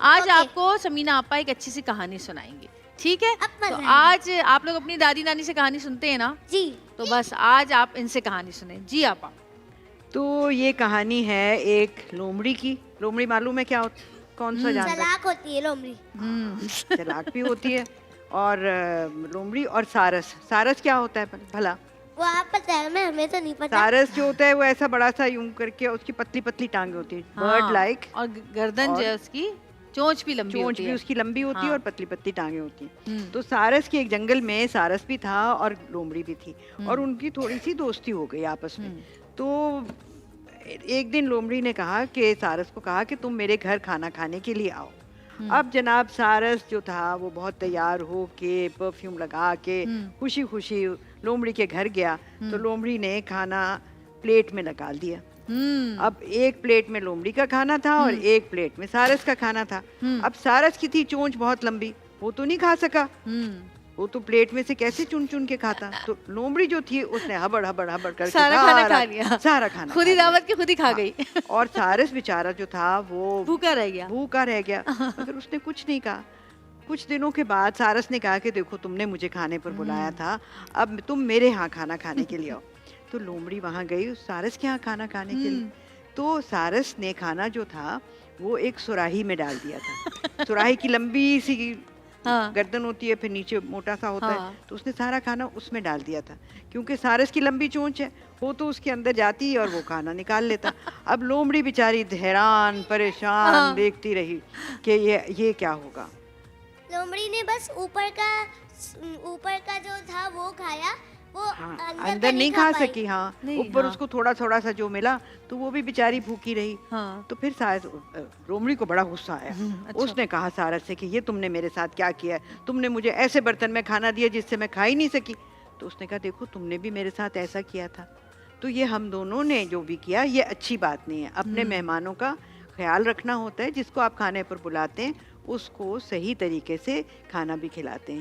आज ओके। आपको समीना आपा एक अच्छी सी कहानी सुनाएंगी, ठीक है? अब मजा तो आएगा। आज आप लोग अपनी दादी नानी से कहानी सुनते हैं ना, जी। तो बस आज आप इनसे कहानी सुने। जी आपा। तो ये कहानी है एक लोमड़ी की। लोमड़ी मालूम है क्या होता, कौन सा जानवर? चालाक होती है लोमड़ी। चालाक भी होती है। और लोमड़ी और सारस। सारस क्या होता है भला? वो आप पता है, मैं हमें तो नहीं पता। सारस जो होता है वो ऐसा बड़ा सा यूं करके, उसकी पतली पतली टांगे होती है, बर्ड लाइक। और गर्दन जो है और उसकी चोंच भी लंबी चोंच होती भी है। उसकी लंबी होती है हाँ। और पतली पतली टांगे होती हैं। हम्म। तो सारस के एक जंगल में सारस भी था और लोमड़ी भी थी, और उनकी थोड़ी सी दोस्ती हो गई आपस में। तो एक दिन लोमड़ी ने कहा कि सारस को कहा कि तुम मेरे घर खाना खाने के लिए आओ। अब जनाब सारस जो था वो बहुत तैयार हो के परफ्यूम लगा के खुशी खुशी लोमड़ी के घर गया। तो लोमड़ी ने खाना प्लेट में निकाल दिया। अब एक प्लेट में लोमड़ी का खाना था और एक प्लेट में सारस का खाना था। अब सारस की थी चोंच बहुत लंबी, वो तो नहीं खा सका, वो तो प्लेट में से कैसे चुन चुन के खाता। तो लोमड़ी जो थी उसने हबड़ हबड़ हबड़ करके सारा खाना खा लिया। सारा खाना खुद ही खा लिया। दावत की खुद ही खा गई। और सारस बेचारा जो था वो भूखा रह गया। भूखा रह गया, मगर उसने कुछ नहीं कहा। कुछ दिनों के बाद सारस ने कहा कि देखो तुमने मुझे खाने पर बुलाया था, अब तुम मेरे यहाँ खाना खाने के लिए आओ। तो लोमड़ी वहाँ गई सारस के यहाँ खाना खाने के लिए। तो सारस ने खाना जो था वो एक सुराही में डाल दिया था। सुराही की लंबी सी गर्दन होती है, फिर नीचे मोटा सा होता है, तो उसने सारा खाना उसमें डाल दिया था। क्योंकि सारस की लंबी चोंच है, वो तो उसके अंदर जाती और वो खाना निकाल लेता। अब लोमड़ी बेचारी हैरान परेशान देखती रही कि ये क्या होगा। लोमड़ी ने बस ऊपर का जो था वो खाया, वो हाँ, अंदर अंदर का नहीं खा पाई। सकी। हाँ, नहीं, ऊपर हाँ। उसको थोड़ा थोड़ा सा जो मिला तो वो भी बेचारी भूखी रही। हाँ। तो फिर लोमड़ी को बड़ा गुस्सा आया। अच्छा। उसने कहा सारस से कि ये तुमने मेरे साथ क्या किया है, तुमने मुझे ऐसे बर्तन में खाना दिया जिससे मैं खा ही नहीं सकी। तो उसने कहा देखो तुमने भी मेरे साथ ऐसा किया था, तो ये हम दोनों ने जो भी किया ये अच्छी बात नहीं है। अपने मेहमानों का ख्याल रखना होता है, जिसको आप खाने पर बुलाते हैं उसको सही तरीके से खाना भी खिलाते हैं।